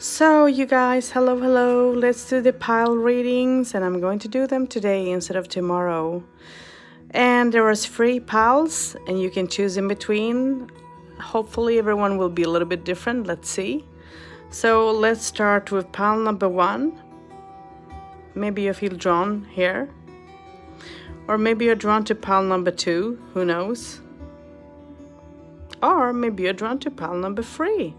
So, you guys, hello. Let's do the pile readings, and I'm going to do them today instead of tomorrow. And there is 3 piles, and you can choose in between. Hopefully, everyone will be a little bit different. Let's see. So, let's start with pile number 1. Maybe you feel drawn here, or maybe you're drawn to pile number 2. Who knows? Or maybe you're drawn to pile number 3.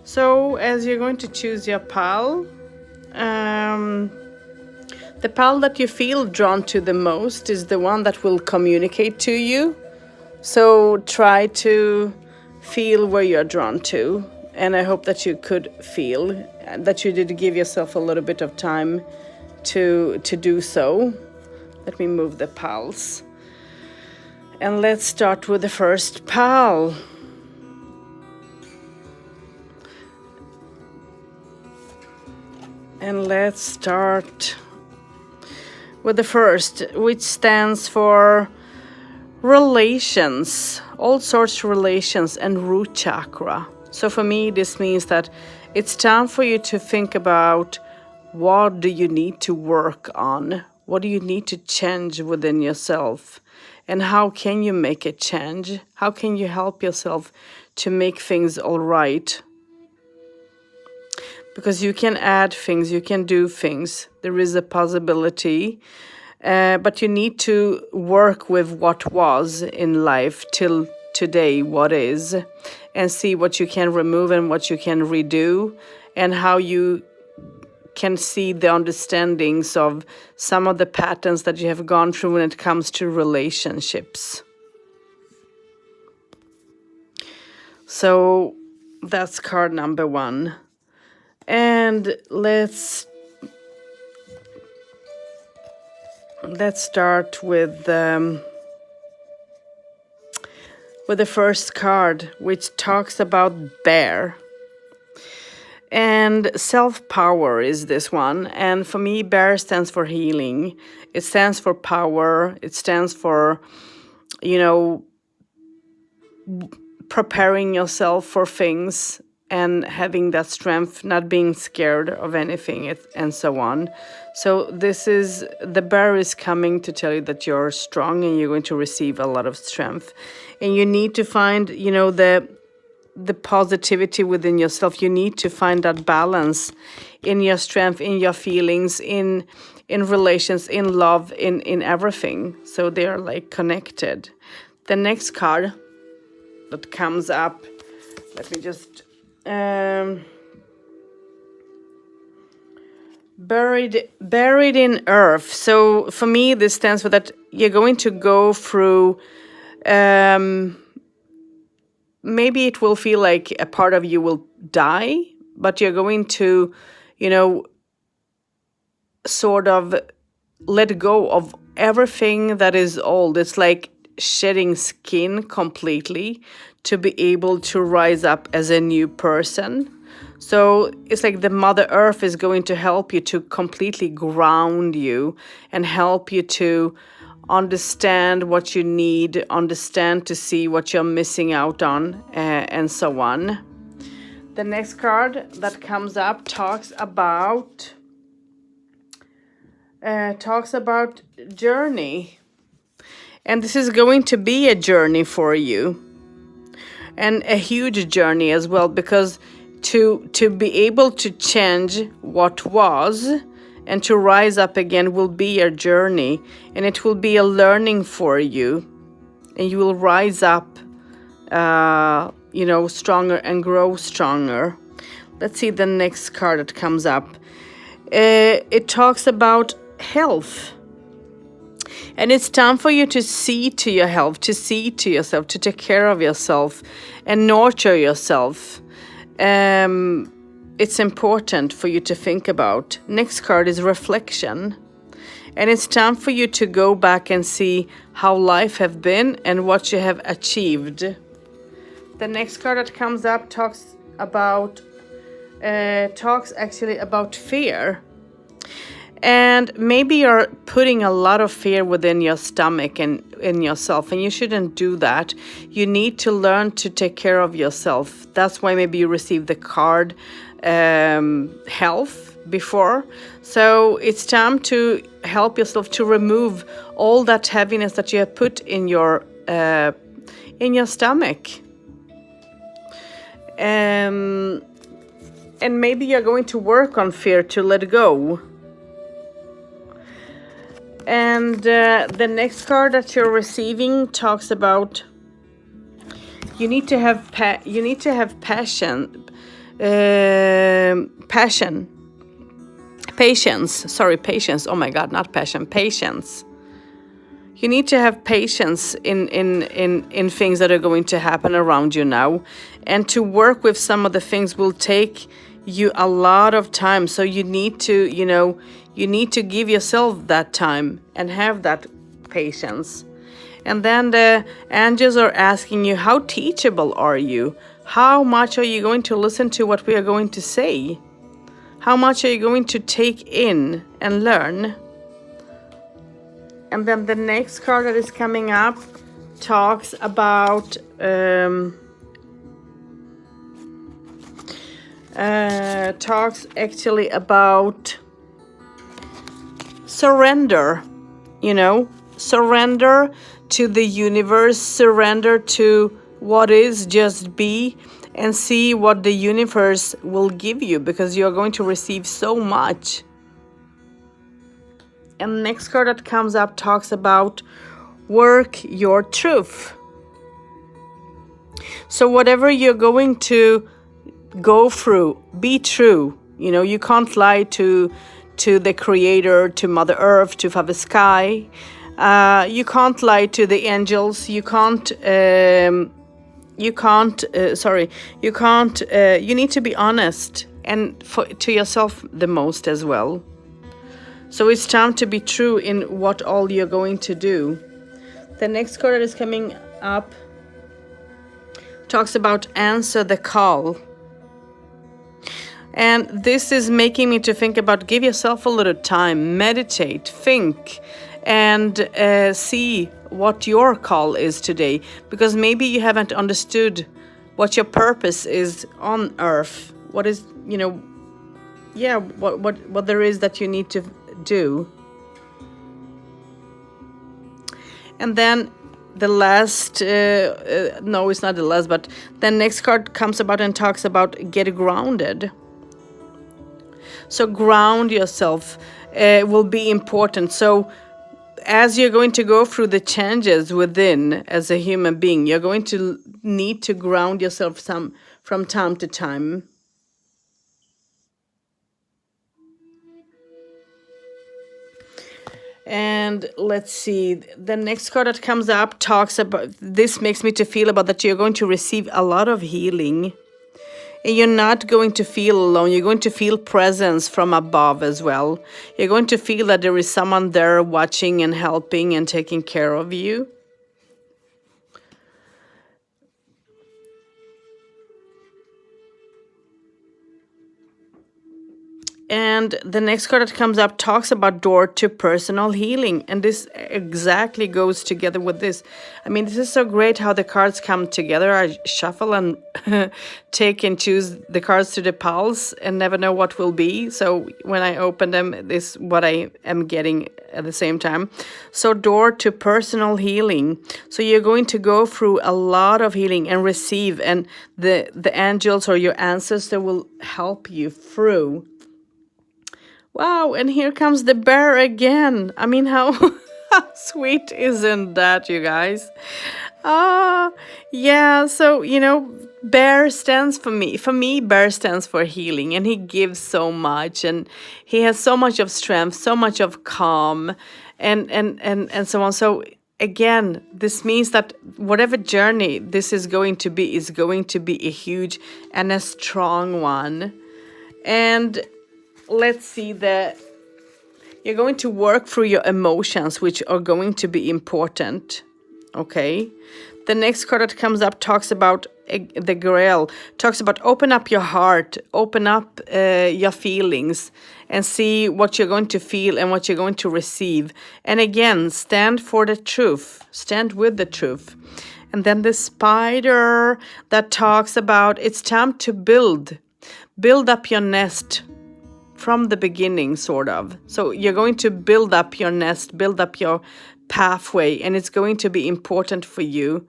So as you're going to choose your pile, the pile that you feel drawn to the most is the one that will communicate to you. So try to feel where you're drawn to. And I hope that you could feel, that you did give yourself a little bit of time to do so. Let me move the piles. And let's start with the first pile. And let's start with the first, which stands for relations, all sorts of relations and root chakra. So for me, this means that it's time for you to think about what do you need to work on? What do you need to change within yourself? And how can you make a change? How can you help yourself to make things all right? Because you can add things, you can do things. There is a possibility, but you need to work with what was in life till today, what is, and see what you can remove and what you can redo, and how you can see the understandings of some of the patterns that you have gone through when it comes to relationships. So that's card number 1. And let's start with the first card, which talks about bear. And self-power is this one. And for me, bear stands for healing. It stands for power. It stands for, preparing yourself for things and having that strength, not being scared of anything, and so on. So the bear is coming to tell you that you're strong and you're going to receive a lot of strength. And you need to find, the positivity within yourself. You need to find that balance in your strength, in your feelings, in relations, in love, in everything. So they are like connected. The next card that comes up, let me just buried in earth. So for me, this stands for that you're going to go through, maybe it will feel like a part of you will die, but you're going to, sort of let go of everything that is old. It's like shedding skin completely to be able to rise up as a new person. So it's like the Mother Earth is going to help you to completely ground you and help you to understand what you need, understand to see what you're missing out on, and so on. The next card that comes up talks about journey. And this is going to be a journey for you, and a huge journey as well, because to be able to change what was and to rise up again will be a journey, and it will be a learning for you, and you will rise up stronger and grow stronger. Let's see the next card that comes up. It talks about health. And it's time for you to see to your health, to see to yourself, to take care of yourself and nurture yourself. It's important for you to think about. Next card is reflection. And it's time for you to go back and see how life have been and what you have achieved. The next card that comes up talks actually about fear. And maybe you're putting a lot of fear within your stomach and in yourself, and you shouldn't do that. You need to learn to take care of yourself. That's why maybe you received the card health before. So it's time to help yourself to remove all that heaviness that you have put in your stomach. And maybe you're going to work on fear to let go. And the next card that you're receiving talks about you need to have patience. Oh my God, not passion, patience. You need to have patience in things that are going to happen around you now, and to work with some of the things will take you a lot of time. So you need to, you need to give yourself that time and have that patience. And then the angels are asking you, how teachable are you? How much are you going to listen to what we are going to say? How much are you going to take in and learn? And then the next card that is coming up talks about surrender. Surrender to the universe, surrender to what is, just be, and see what the universe will give you, because you're going to receive so much. And the next card that comes up talks about work your truth. So whatever you're going to go through, be true. You can't lie to the Creator, to Mother Earth, to Father Sky. You can't lie to the angels. You need to be honest, and to yourself the most as well. So it's time to be true in what all you're going to do. The next card that is coming up talks about answer the call. And this is making me to think about, give yourself a little time, meditate, think, and see what your call is today. Because maybe you haven't understood what your purpose is on earth. What is, what there is that you need to do. And then the last, no, it's not the last, but the next card comes about and talks about get grounded. So ground yourself will be important. So as you're going to go through the changes within as a human being, you're going to need to ground yourself from time to time. And let's see, the next card that comes up talks about, this makes me to feel about that you're going to receive a lot of healing. And you're not going to feel alone. You're going to feel presence from above as well. You're going to feel that there is someone there watching and helping and taking care of you. And the next card that comes up talks about door to personal healing. And this exactly goes together with this. I mean, this is so great how the cards come together. I shuffle and take and choose the cards to the piles and never know what will be. So when I open them, this is what I am getting at the same time. So door to personal healing. So you're going to go through a lot of healing and receive. And the angels or your ancestor will help you through. Wow, and here comes the bear again. I mean, how sweet isn't that, you guys? Yeah, so, bear stands for me. For me, bear stands for healing, and he gives so much, and he has so much of strength, so much of calm, and so on. So again, this means that whatever journey this is going to be a huge and a strong one. And let's see, you're going to work through your emotions, which are going to be important. Okay. The next card that comes up talks about the Grail talks about open up your heart, open up your feelings, and see what you're going to feel and what you're going to receive. And again, stand for the truth, stand with the truth. And then the Spider that talks about it's time to build up your nest from the beginning, sort of. So you're going to build up your nest, build up your pathway, and it's going to be important for you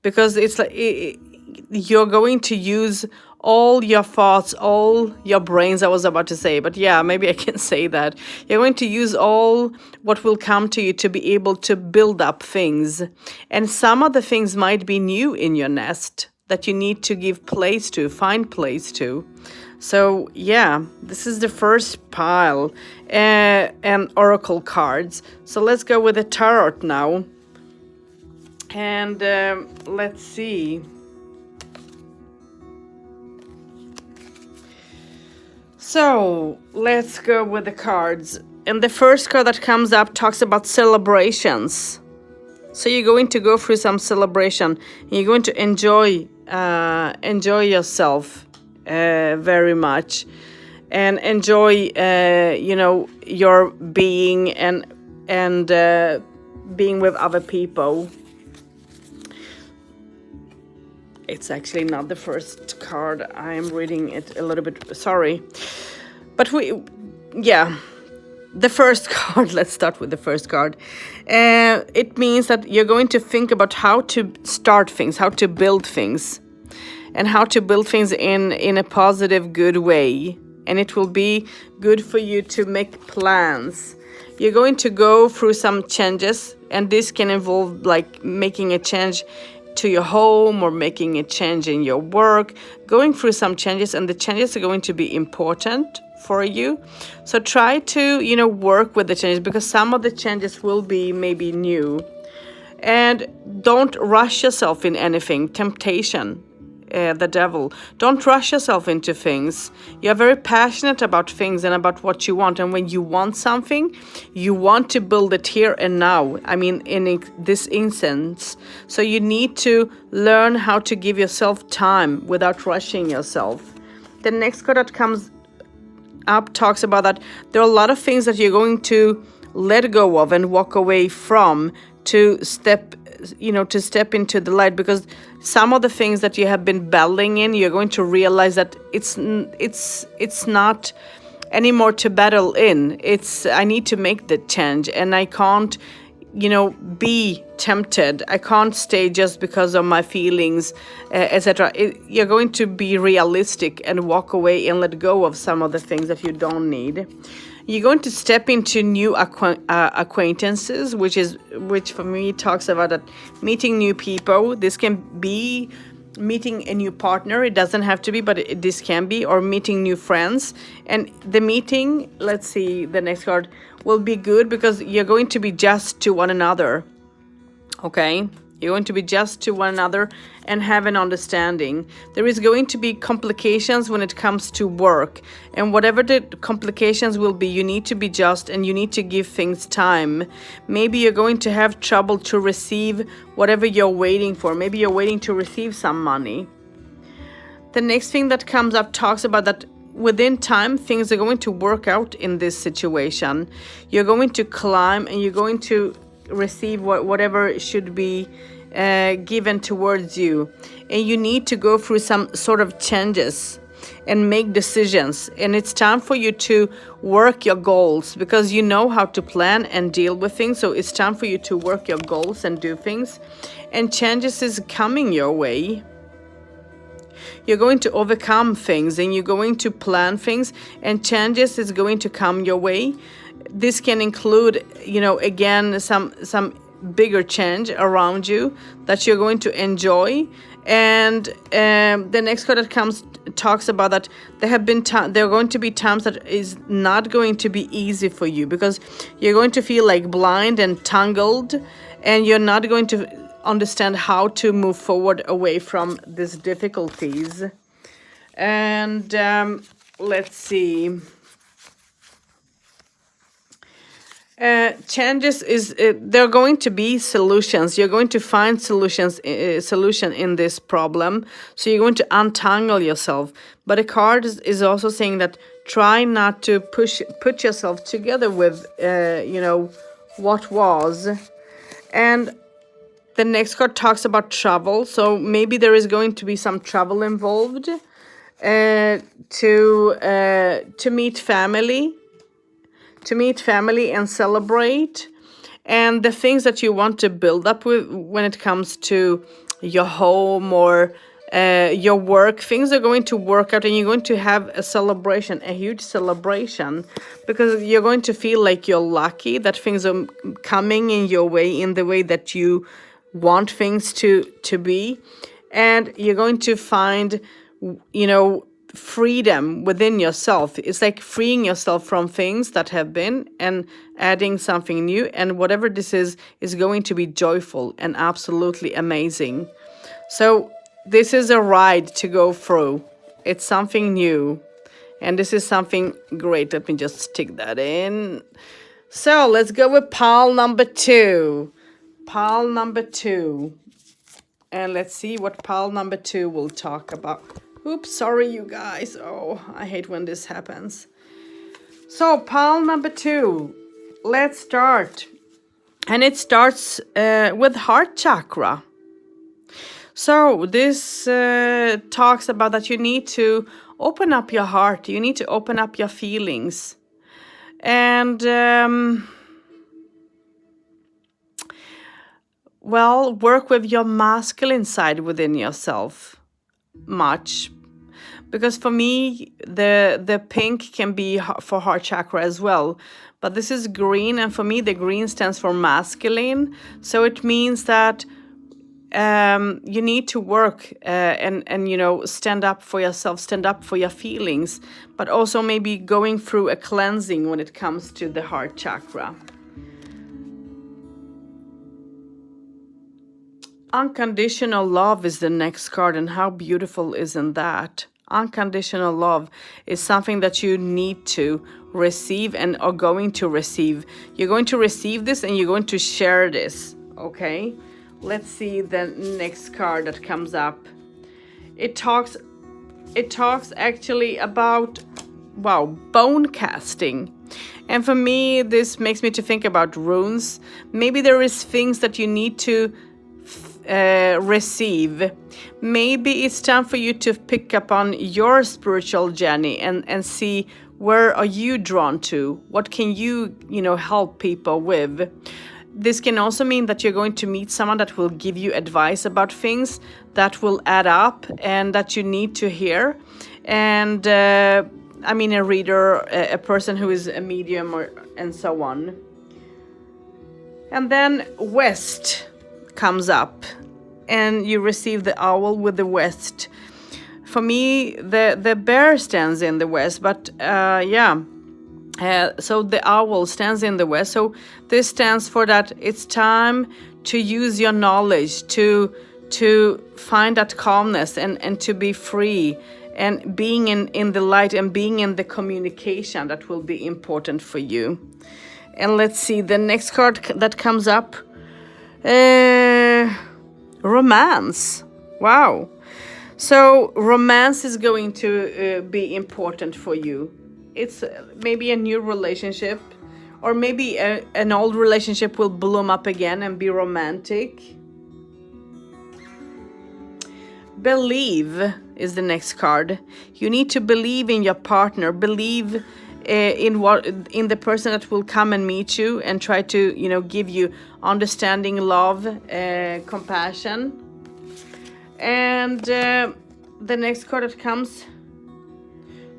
because it's like you're going to use all your thoughts, all your brains, I was about to say, but yeah, maybe I can say that. You're going to use all what will come to you to be able to build up things. And some of the things might be new in your nest that you need to give place to, find place to. So yeah, this is the first pile and oracle cards. So let's go with the tarot now. And let's see. So let's go with the cards. And the first card that comes up talks about celebrations. So you're going to go through some celebration. And you're going to enjoy yourself very much, and enjoy your being and being with other people. It's actually not the first card. I am reading it a little bit, sorry. But the first card, let's start with the first card. It means that you're going to think about how to start things, how to build things, and how to build things in a positive, good way. And it will be good for you to make plans. You're going to go through some changes, and this can involve like making a change to your home or making a change in your work, going through some changes, and the changes are going to be important for you. So try to, work with the changes, because some of the changes will be maybe new. And don't rush yourself in anything. Temptation, the devil. Don't rush yourself into things. You're very passionate about things and about what you want. And when you want something, you want to build it here and now. I mean, in this instance. So you need to learn how to give yourself time without rushing yourself. The next card that comes up talks about that there are a lot of things that you're going to let go of and walk away from to step into the light, because some of the things that you have been battling in, you're going to realize that it's not anymore to battle in. I need to make the change, and I can't be tempted. I can't stay just because of my feelings, etc. You're going to be realistic and walk away and let go of some of the things that you don't need. You're going to step into new acquaintances, which for me talks about that meeting new people. This can be meeting a new partner. It doesn't have to be, but this can be, or meeting new friends. And the meeting, let's see, the next card, will be good because you're going to be just to one another. Okay? You're going to be just to one another and have an understanding. There is going to be complications when it comes to work. And whatever the complications will be, you need to be just and you need to give things time. Maybe you're going to have trouble to receive whatever you're waiting for. Maybe you're waiting to receive some money. The next thing that comes up talks about that within time, things are going to work out in this situation. You're going to climb and you're going to receive whatever should be given towards you, and you need to go through some sort of changes and make decisions, and it's time for you to work your goals, because you know how to plan and deal with things. So it's time for you to work your goals and do things, and changes is coming your way. You're going to overcome things and you're going to plan things, and changes is going to come your way. This can include, again, some bigger change around you that you're going to enjoy. And the next card that comes talks about that there are going to be times that is not going to be easy for you, because you're going to feel like blind and tangled, and you're not going to understand how to move forward away from these difficulties. And let's see. Changes is there are going to be solutions. You're going to find solution in this problem. So you're going to untangle yourself. But a card is also saying that try not to put yourself together with what was. And the next card talks about travel. So maybe there is going to be some travel involved to meet family. To meet family and celebrate, and the things that you want to build up with when it comes to your home or your work, things are going to work out, and you're going to have a celebration, a huge celebration, because you're going to feel like you're lucky that things are coming in your way in the way that you want things to be, and you're going to find, freedom within yourself. It's like freeing yourself from things that have been and adding something new, and whatever this is going to be joyful and absolutely amazing. So this is a ride to go through. It's something new, and this is something great. Let me just stick that in. So let's go with pile number 2. Pile number 2, and let's see what pile number 2 will talk about. Oops, sorry you guys. Oh, I hate when this happens. So pile number 2, let's start. And it starts with heart chakra. So this talks about that you need to open up your heart. You need to open up your feelings. And work with your masculine side within yourself much, because for me the pink can be for heart chakra as well, but this is green, and for me the green stands for masculine. So it means that you need to work and stand up for yourself, stand up for your feelings, but also maybe going through a cleansing when it comes to the heart chakra. Unconditional love is the next card, and how beautiful isn't that? Unconditional love is something that you need to receive and are going to receive. You're going to receive this and you're going to share this, okay? Let's see the next card that comes up. It talks actually about, bone casting. And for me, this makes me to think about runes. Maybe there is things that you need to receive. Maybe it's time for you to pick up on your spiritual journey and see where are you drawn to, what can you help people with. This can also mean that you're going to meet someone that will give you advice about things that will add up and that you need to hear. And a reader, a person who is a medium, and so on. And then West comes up, and you receive the owl with the west. For me, the bear stands in the west, but so the owl stands in the west. So this stands for that it's time to use your knowledge to find that calmness and to be free, and being in the light and being in the communication that will be important for you. And let's see the next card that comes up. Romance. Wow. So romance is going to be important for you. It's maybe a new relationship, or maybe an old relationship will bloom up again and be romantic. Believe is the next card. You need to believe in your partner, believe in the person that will come and meet you and try to give you understanding, love, compassion. And the next card that comes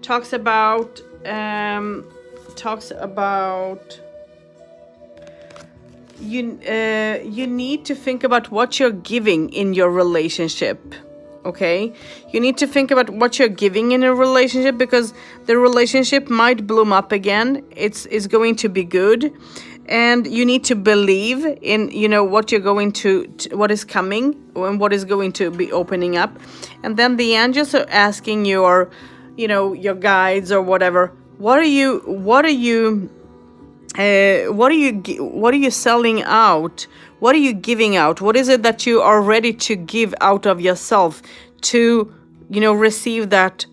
talks about you need to think about what you're giving in your relationship. Okay, you need to think about what you're giving in a relationship, because the relationship might bloom up again. It's going to be good, and you need to believe in what you're going to what is coming and what is going to be opening up. And then the angels are asking your guides or whatever, what are you what are you selling out? What are you giving out? What is it that you are ready to give out of yourself to, receive that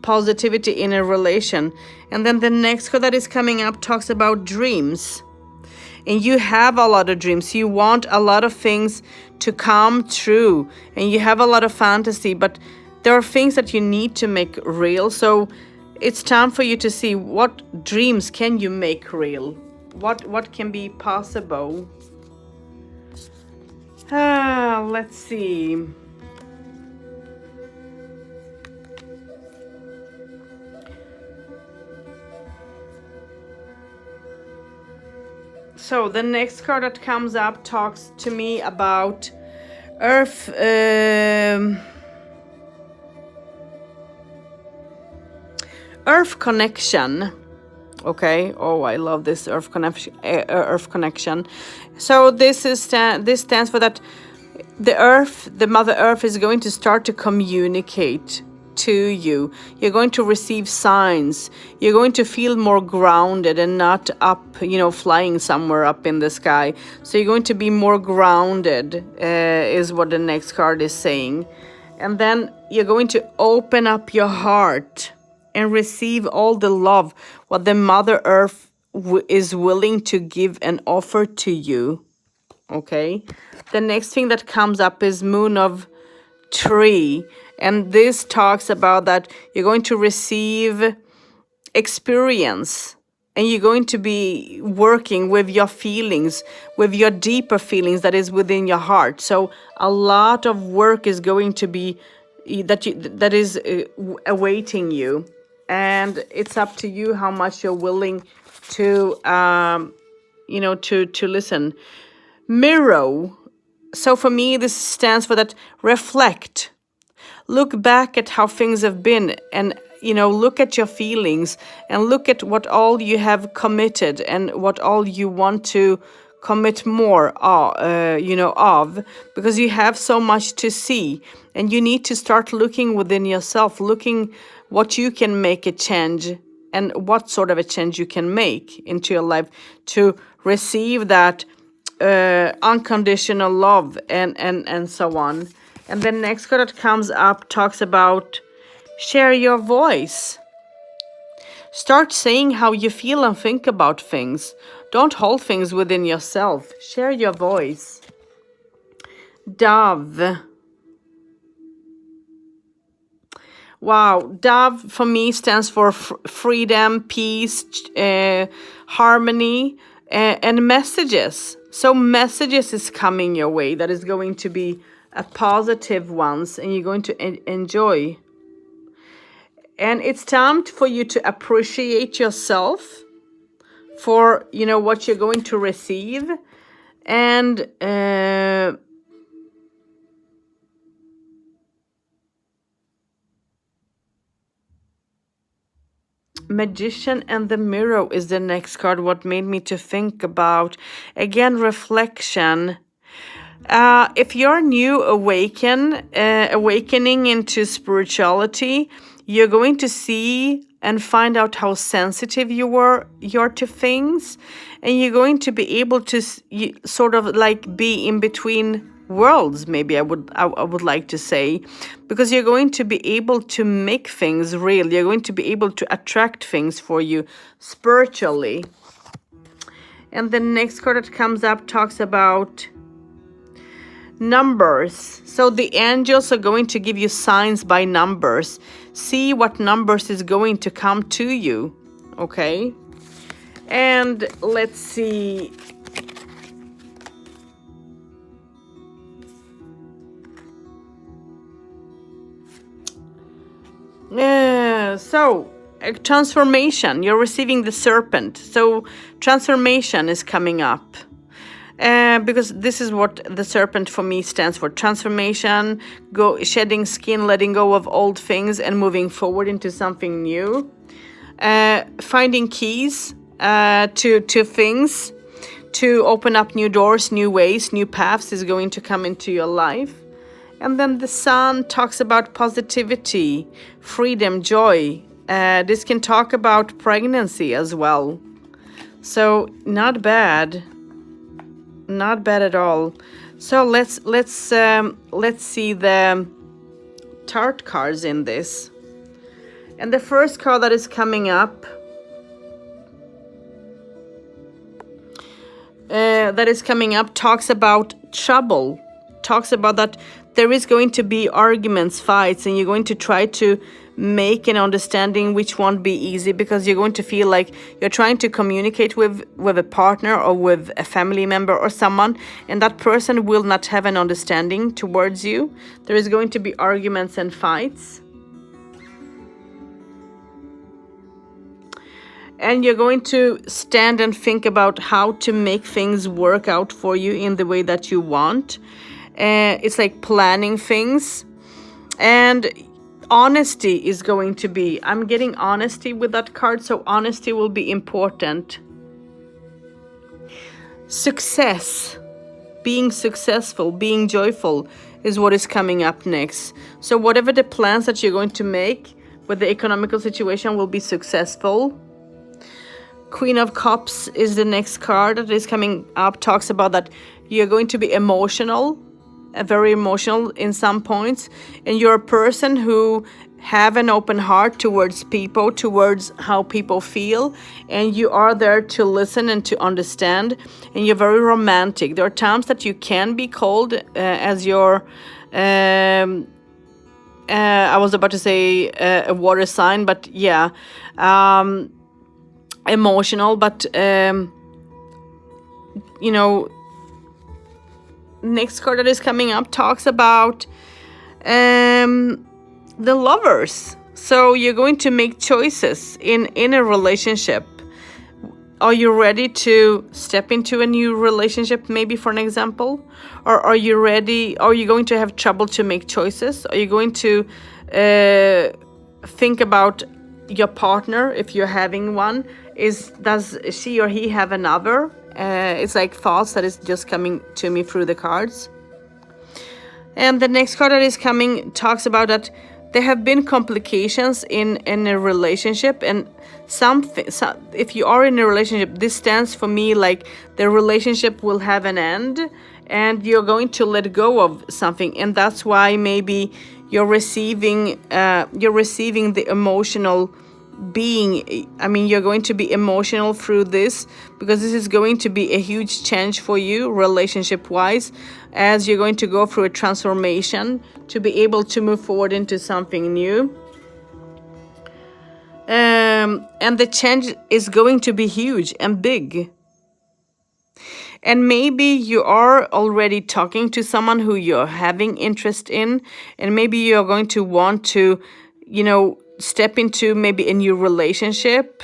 positivity in a relation? And then the next card that is coming up talks about dreams. And you have a lot of dreams. You want a lot of things to come true, and you have a lot of fantasy, but there are things that you need to make real. So it's time for you to see what dreams can you make real. What can be possible? Let's see. So the next card that comes up talks to me about Earth. Earth connection. Okay. Oh, I love this Earth connection. Earth connection. So this stands for that the Earth, the Mother Earth, is going to start to communicate to you. You're going to receive signs. You're going to feel more grounded and not up, flying somewhere up in the sky. So you're going to be more grounded, is what the next card is saying. And then you're going to open up your heart and receive all the love what the Mother Earth is willing to give and offer to you. Okay. The next thing that comes up is Moon of Tree. And this talks about that you're going to receive experience, and you're going to be working with your feelings, with your deeper feelings that is within your heart. So a lot of work is going to be that is awaiting you, and it's up to you how much you're willing to to listen. Mirror. So for me, this stands for that reflect. Look back at how things have been, and look at your feelings, and look at what all you have committed and what all you want to commit more of, because you have so much to see, and you need to start looking within yourself, looking what you can make a change and what sort of a change you can make into your life to receive that unconditional love and so on. And the next card that comes up talks about share your voice. Start saying how you feel and think about things. Don't hold things within yourself. Share your voice. Dove. Wow, Dove for me stands for freedom, peace, harmony, and messages. So messages is coming your way that is going to be a positive ones, and you're going to enjoy. And it's time for you to appreciate yourself for what you're going to receive, and Magician and the Mirror is the next card. What made me to think about, again, reflection. If you're new awakening into spirituality, you're going to see and find out how sensitive you're to things, and you're going to be able to sort of like be in between worlds, maybe I would like to say, because you're going to be able to make things real. You're going to be able to attract things for you spiritually. And the next card that comes up talks about numbers. So the angels are going to give you signs by numbers. See what numbers is going to come to you. Okay. And let's see. So transformation. You're receiving the serpent. So transformation is coming up. Because this is what the serpent for me stands for. Transformation, shedding skin, letting go of old things and moving forward into something new. Finding keys to things, to open up new doors, new ways, new paths is going to come into your life. And then the sun talks about positivity, freedom, joy. This can talk about pregnancy as well. So not bad, not bad at all. So let's see the tarot cards in this. And the first card that is coming up, talks about trouble, talks about that there is going to be arguments, fights, and you're going to try to make an understanding, which won't be easy, because you're going to feel like you're trying to communicate with a partner or with a family member or someone, and that person will not have an understanding towards you. There is going to be arguments and fights. And you're going to stand and think about how to make things work out for you in the way that you want. It's like planning things. And honesty is going to be, I'm getting honesty with that card, so honesty will be important. Success, being successful, being joyful is what is coming up next. So whatever the plans that you're going to make with the economical situation will be successful. Queen of Cups is the next card that is coming up, talks about that you're going to be emotional, very emotional in some points, and you're a person who have an open heart towards people, towards how people feel, and you are there to listen and to understand, and you're very romantic. There are times that you can be cold as your I was about to say a water sign, but yeah, emotional, but next card that is coming up talks about the Lovers. So you're going to make choices in a relationship. Are you ready to step into a new relationship, maybe, for an example? Or are you ready? Are you going to have trouble to make choices? Are you going to think about your partner, if you're having one? Does she or he have another? It's like thoughts that is just coming to me through the cards. And the next card that is coming talks about that there have been complications in a relationship, and if you are in a relationship, this stands for me like the relationship will have an end and you're going to let go of something, and that's why maybe you're receiving the emotional being. I mean, you're going to be emotional through this, because this is going to be a huge change for you relationship wise, as you're going to go through a transformation to be able to move forward into something new. And the change is going to be huge and big. And maybe you are already talking to someone who you're having interest in, and maybe you're going to want to, step into maybe a new relationship,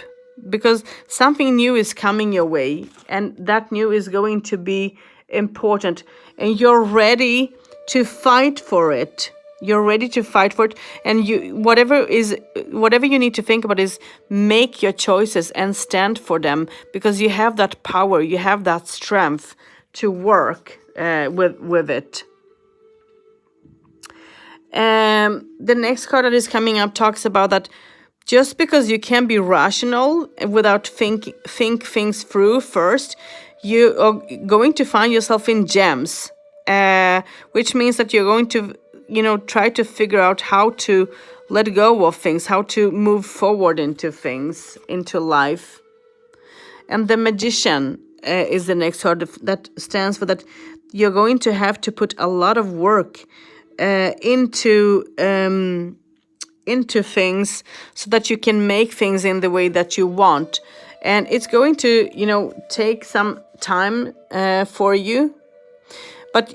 because something new is coming your way, and that new is going to be important, and you're ready to fight for it. And whatever you need to think about is make your choices and stand for them, because you have that power, you have that strength to work with it. The next card that is coming up talks about that just because you can be rational without think things through first, you are going to find yourself in gems, which means that you're going to try to figure out how to let go of things, how to move forward into things, into life. And the Magician is the next card that stands for that you're going to have to put a lot of work into things so that you can make things in the way that you want, and it's going to take some time for you, but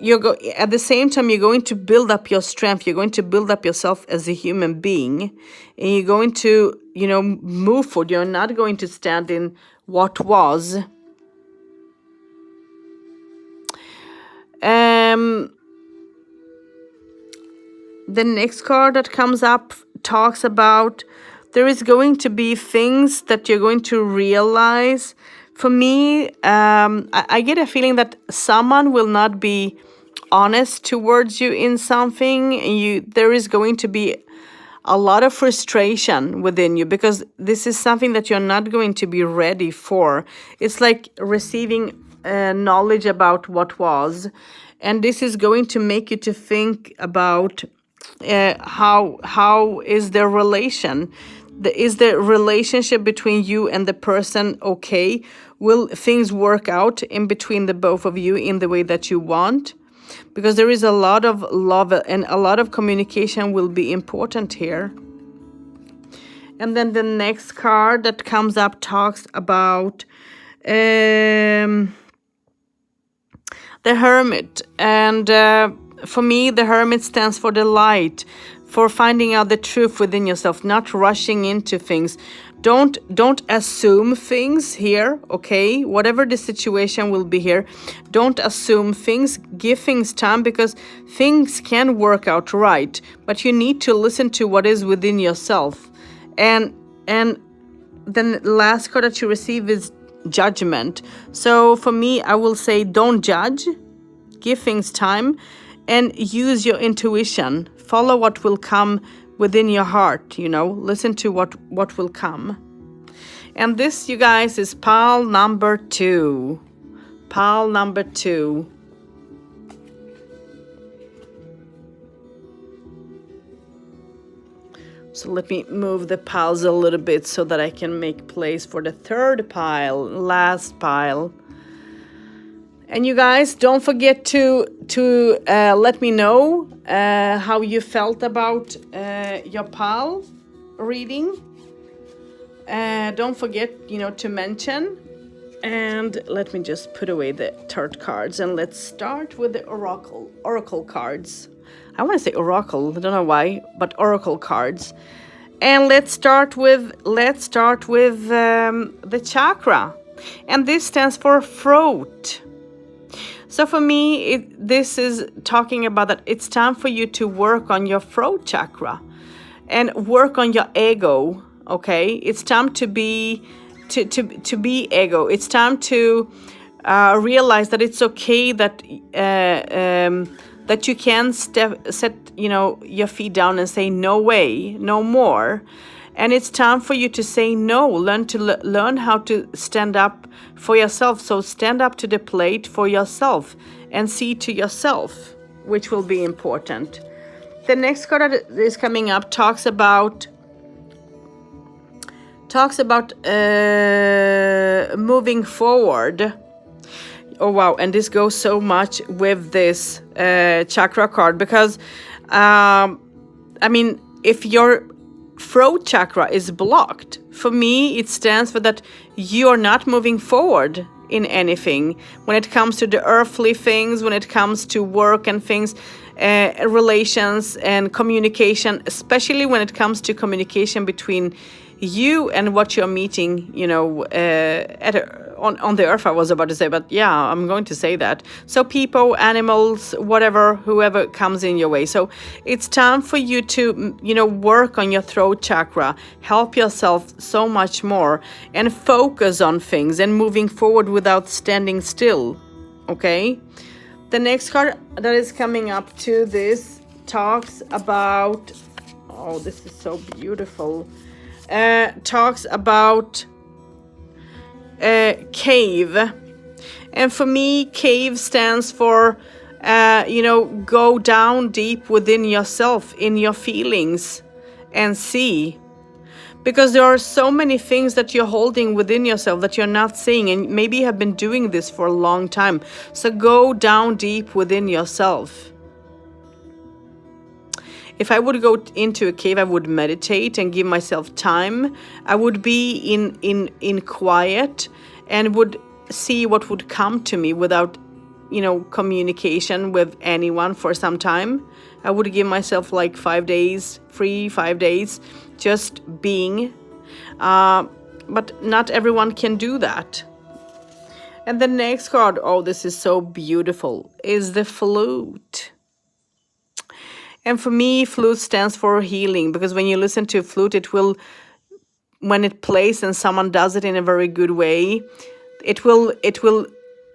at the same time you're going to build up your strength, you're going to build up yourself as a human being, and you're going to move forward. You're not going to stand in what was. The next card that comes up talks about there is going to be things that you're going to realize. For me, I get a feeling that someone will not be honest towards you in something. There is going to be, a lot of frustration within you, because this is something that you're not going to be ready for. It's like receiving knowledge about what was, and this is going to make you to think about how is their relation. Is the relationship between you and the person okay? Will things work out in between the both of you in the way that you want? Because there is a lot of love and a lot of communication will be important here. And then the next card that comes up talks about the Hermit. And for me, the Hermit stands for the light, for finding out the truth within yourself, not rushing into things. Don't assume things here, okay? Whatever the situation will be here, don't assume things. Give things time, because things can work out right, but you need to listen to what is within yourself. And then the last card that you receive is Judgment. So for me, I will say don't judge. Give things time and use your intuition. Follow what will come within your heart, listen to what will come. And this, you guys, is pile number 2. Pile number 2. So let me move the piles a little bit so that I can make place for the third pile, last pile. And you guys, don't forget to let me know how you felt about your pile reading. Don't forget, to mention. And let me just put away the tarot cards, and let's start with the oracle cards. I want to say oracle, I don't know why, but oracle cards. And let's start with the chakra, and this stands for throat. So for me, this is talking about that it's time for you to work on your throat chakra and work on your ego. Okay, it's time to be ego. It's time to realize that it's okay that that you can set your feet down and say no way, no more. And it's time for you to say no. Learn how to stand up for yourself. So stand up to the plate for yourself and see to yourself, which will be important. The next card that is coming up talks about moving forward. Oh wow, and this goes so much with this chakra card, because if your throat chakra is blocked, for me it stands for that you're not moving forward in anything when it comes to the earthly things, when it comes to work and things, relations and communication, especially when it comes to communication between you and what you're meeting, on the earth, I was about to say, but yeah, I'm going to say that. So people, animals, whatever, whoever comes in your way. So it's time for you to, work on your throat chakra, help yourself so much more, and focus on things and moving forward without standing still. Okay? The next card that is coming up to this talks about, oh, this is so beautiful. Talks about cave, and for me cave stands for go down deep within yourself, in your feelings, and see, because there are so many things that you're holding within yourself that you're not seeing, and maybe you have been doing this for a long time. So go down deep within yourself. If I would go into a cave, I would meditate and give myself time. I would be in quiet and would see what would come to me without, communication with anyone for some time. I would give myself like 5 days, 5 days, just being. But not everyone can do that. And the next card, oh, this is so beautiful, is the flute. And for me, flute stands for healing, because when you listen to a flute, it will, when it plays and someone does it in a very good way, it will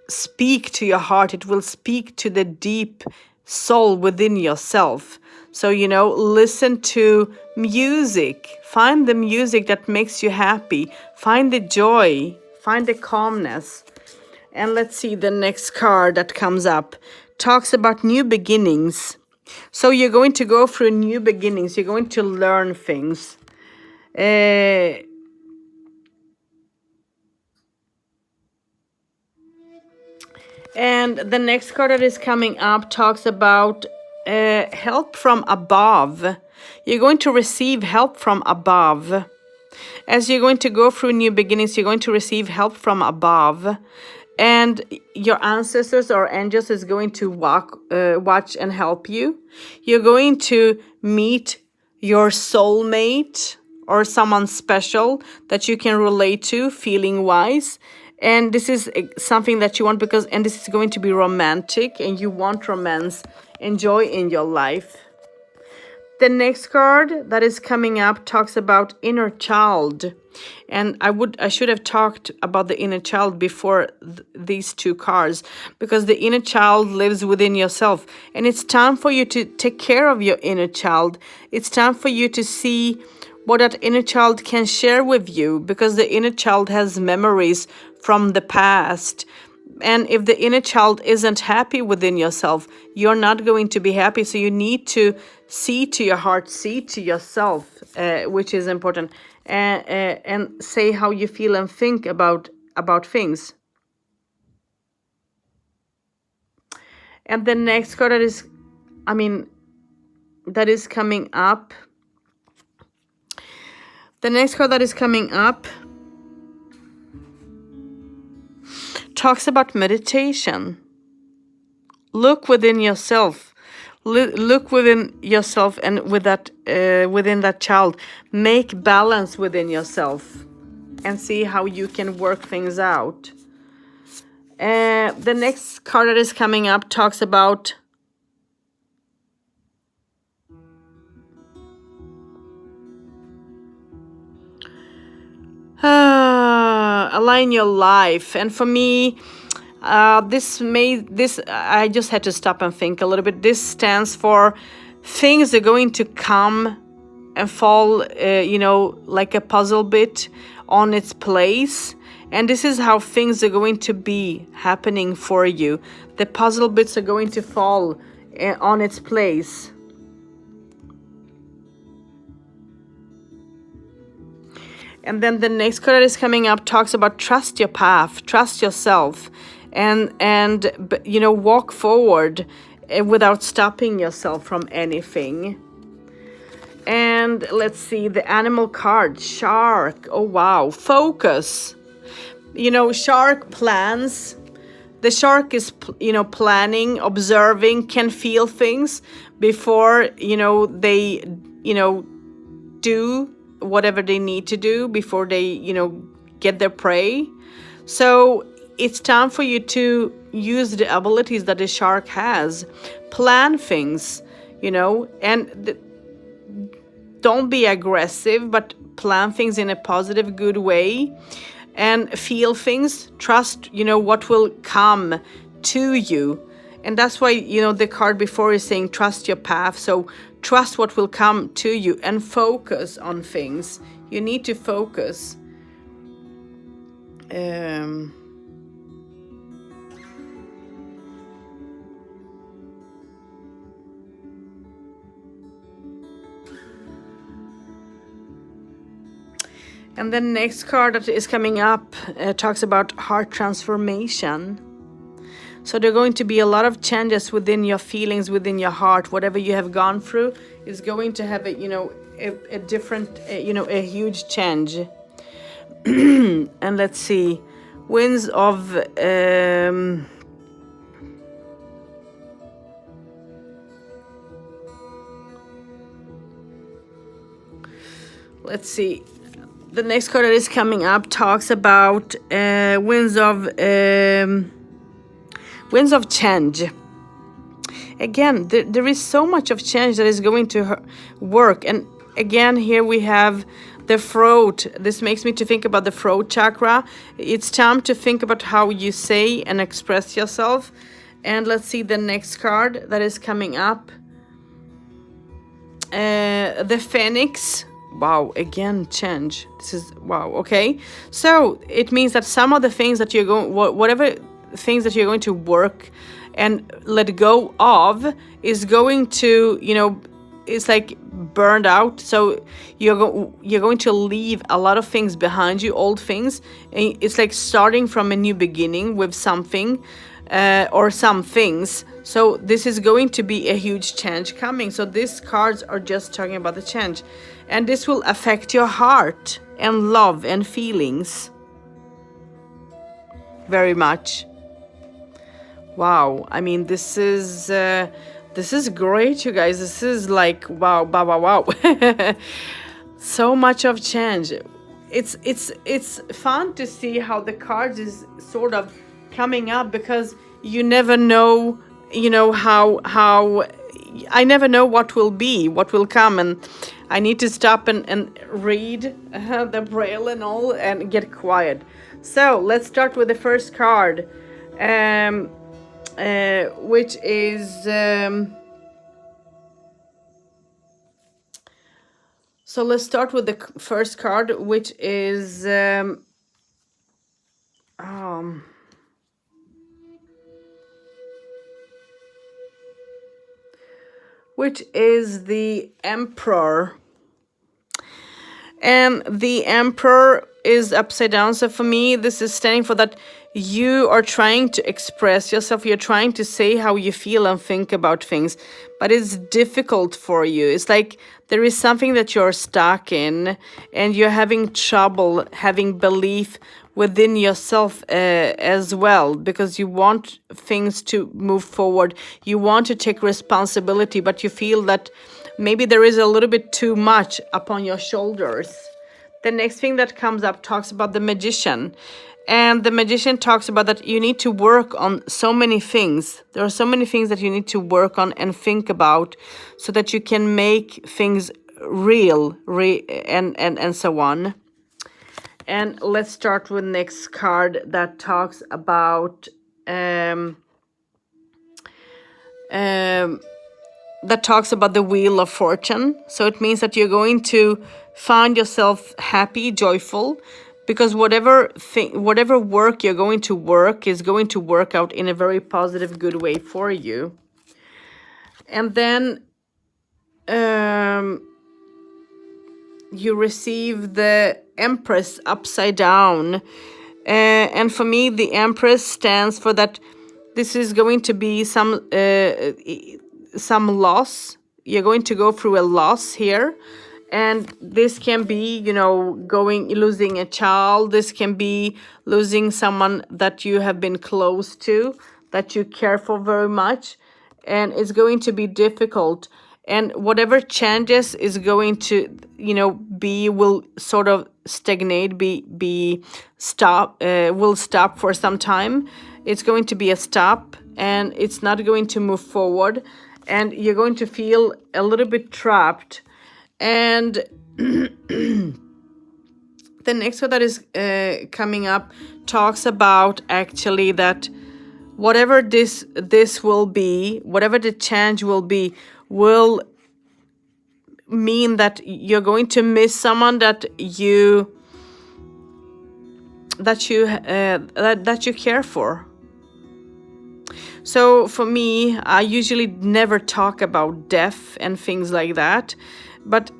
speak to your heart. It will speak to the deep soul within yourself. So, listen to music. Find the music that makes you happy. Find the joy. Find the calmness. And let's see, the next card that comes up talks about new beginnings. So you're going to go through new beginnings. You're going to learn things. And the next card that is coming up talks about help from above. You're going to receive help from above. As you're going to go through new beginnings, you're going to receive help from above. And your ancestors or angels is going to watch and help you. You're going to meet your soulmate or someone special that you can relate to feeling wise. And this is something that you want and this is going to be romantic, and you want romance and joy in your life. The next card that is coming up talks about inner child. And I should have talked about the inner child before these two cards, because the inner child lives within yourself. And it's time for you to take care of your inner child. It's time for you to see what that inner child can share with you, because the inner child has memories from the past. And if the inner child isn't happy within yourself, you're not going to be happy. So you need to see to your heart, see to yourself, which is important, and say how you feel and think about things. And the next card that is coming up. The next card that is coming up talks about meditation. Look within yourself. Look within yourself, and with that, within that child, make balance within yourself, and see how you can work things out. The next card that is coming up talks about align your life. And for me, I just had to stop and think a little bit. This stands for things are going to come and fall, like a puzzle bit on its place. And this is how things are going to be happening for you. The puzzle bits are going to fall on its place. And then the next card that is coming up talks about trust your path, trust yourself, and walk forward without stopping yourself from anything. And let's see, the animal card, shark. Oh wow, focus. Shark plans. The shark is planning, observing, can feel things before they do whatever they need to do, before they get their prey. So it's time for you to use the abilities that the shark has. Plan things, and don't be aggressive, but plan things in a positive, good way, and feel things. Trust what will come to you. And that's why the card before is saying trust your path. So trust what will come to you and focus on things. You need to focus. And the next card that is coming up talks about heart transformation. So there are going to be a lot of changes within your feelings, within your heart. Whatever you have gone through is going to have a different, a huge change. And let's see, winds of let's see. The next card that is coming up talks about winds of change. Again, there is so much of change that is going to work. And again, here we have the throat. This makes me to think about the throat chakra. It's time to think about how you say and express yourself. And let's see the next card that is coming up. The Phoenix. Wow, again, change. This is wow. Okay, so it means that some of the things that you're going, whatever things that you're going to work and let go of, is going to, it's like burned out. So you're going to leave a lot of things behind you, old things, and it's like starting from a new beginning with something, or some things. So this is going to be a huge change coming. So these cards are just talking about the change, and this will affect your heart and love and feelings very much. Wow, I mean, this is great, you guys. This is like wow, wow, wow, wow. So much of change. It's fun to see how the cards is sort of coming up, because you never know, how I never know what will come, and I need to stop and read the braille and all and get quiet. So let's start with the first card, which is so let's start with the first card, which is the Emperor. And the Emperor is upside down. So for me, this is standing for that you are trying to express yourself. You're trying to say how you feel and think about things, but it's difficult for you. It's like there is something that you're stuck in, and you're having trouble having belief within yourself as well, because you want things to move forward. You want to take responsibility, but you feel that maybe there is a little bit too much upon your shoulders. The next thing that comes up talks about the Magician. And the Magician talks about that you need to work on so many things. There are so many things that you need to work on and think about, so that you can make things real, and so on. And let's start with next card that talks about the Wheel of Fortune. So it means that you're going to find yourself happy, joyful, because whatever work you're going to work is going to work out in a very positive, good way for you. And then you receive the Empress upside down. And for me, the Empress stands for that this is going to be some loss. You're going to go through a loss here. And this can be, losing a child. This can be losing someone that you have been close to, that you care for very much. And it's going to be difficult. And whatever changes is going to, will sort of stagnate, will stop for some time. It's going to be a stop, and it's not going to move forward. And you're going to feel a little bit trapped. And the next one that is coming up talks about actually that whatever this will be, whatever the change will be, will mean that you're going to miss someone that you care for. So for me, I usually never talk about death and things like that. But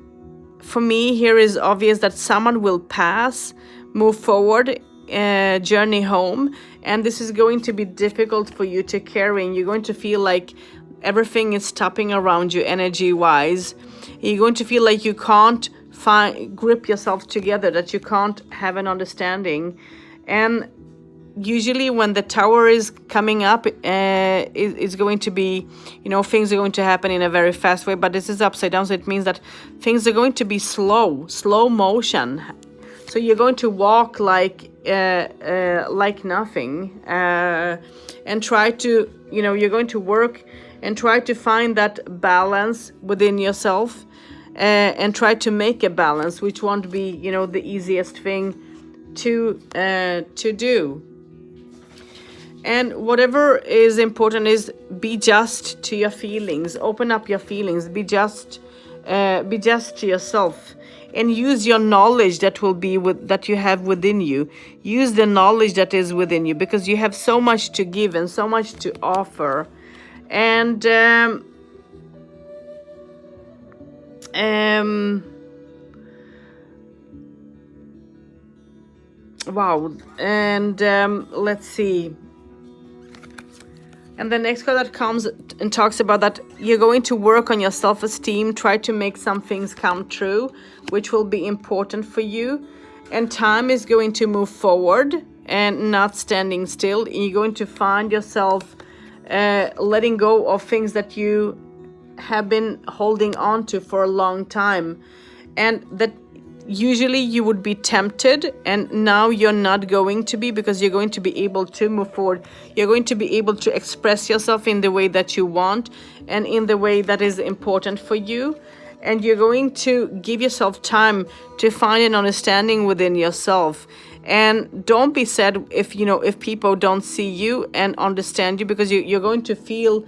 for me, here is obvious that someone will pass, move forward, journey home. And this is going to be difficult for you to carry. And you're going to feel like everything is stopping around you energy-wise. You're going to feel like you can't grip yourself together, that you can't have an understanding. And usually when the Tower is coming up, it's going to be, things are going to happen in a very fast way, but this is upside down, so it means that things are going to be slow motion. So you're going to walk like nothing, and try to, you're going to work and try to find that balance within yourself, and try to make a balance, which won't be, the easiest thing to do. And whatever is important is be just to your feelings. Open up your feelings. Be just be just to yourself, and use your knowledge that you have within you. Use the knowledge that is within you, because you have so much to give and so much to offer. And wow. And let's see. And the next card that comes and talks about that you're going to work on your self-esteem, try to make some things come true, which will be important for you. And time is going to move forward and not standing still. You're going to find yourself letting go of things that you have been holding on to for a long time. And that usually you would be tempted, and now you're not going to be, because you're going to be able to move forward. You're going to be able to express yourself in the way that you want and in the way that is important for you. And you're going to give yourself time to find an understanding within yourself. And don't be sad if people don't see you and understand you, because you're going to feel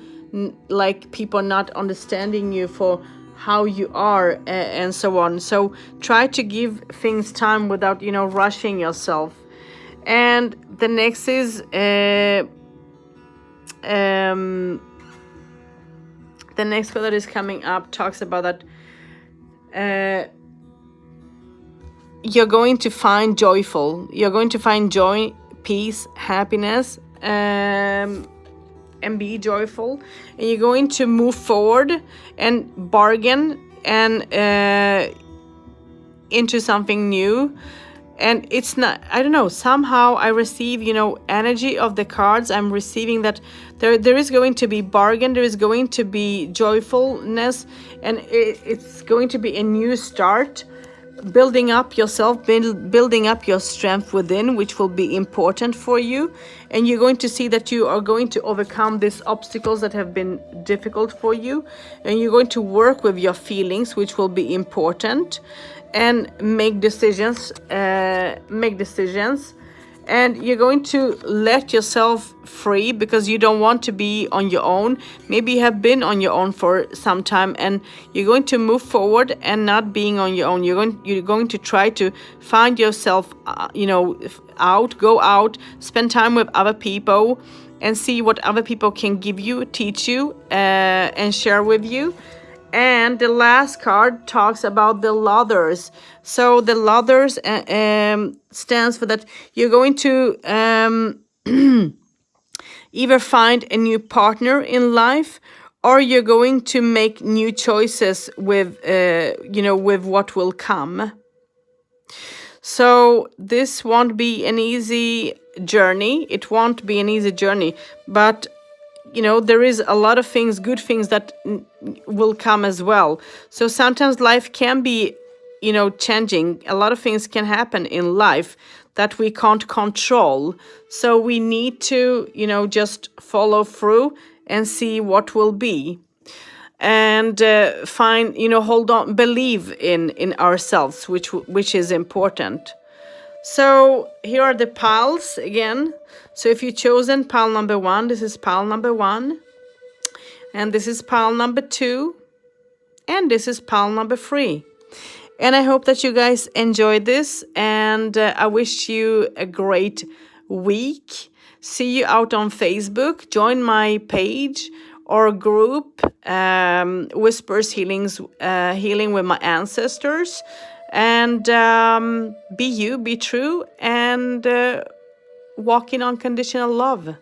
like people are not understanding you for how you are, and so on. So try to give things time without rushing yourself. And the next is the next card that is coming up talks about that you're going to find joy, peace, happiness, and be joyful, and you're going to move forward and bargain and into something new. And it's not, I don't know, somehow I receive energy of the cards. I'm receiving that there is going to be bargain, there is going to be joyfulness, and it's going to be a new start, building up yourself, building up your strength within, which will be important for you. And you're going to see that you are going to overcome these obstacles that have been difficult for you, and you're going to work with your feelings, which will be important, and make decisions. And you're going to let yourself free, because you don't want to be on your own. Maybe you have been on your own for some time, and you're going to move forward and not being on your own. You're going to try to find yourself, go out, spend time with other people, and see what other people can give you, teach you, and share with you. And the last card talks about the Lovers. So the Lovers stands for that you're going to either find a new partner in life, or you're going to make new choices with what will come. So this won't be an easy journey. It won't be an easy journey, but there is a lot of things, good things that will come as well. So sometimes life can be, changing. A lot of things can happen in life that we can't control. So we need to, just follow through and see what will be. And find, hold on, believe in ourselves, which is important. So here are the piles again. So if you've chosen pile number 1, this is pile number 1. And this is pile number 2. And this is pile number 3. And I hope that you guys enjoyed this. And I wish you a great week. See you out on Facebook. Join my page or group, Whispers Healing with my ancestors. And be you, be true, and walk in unconditional love.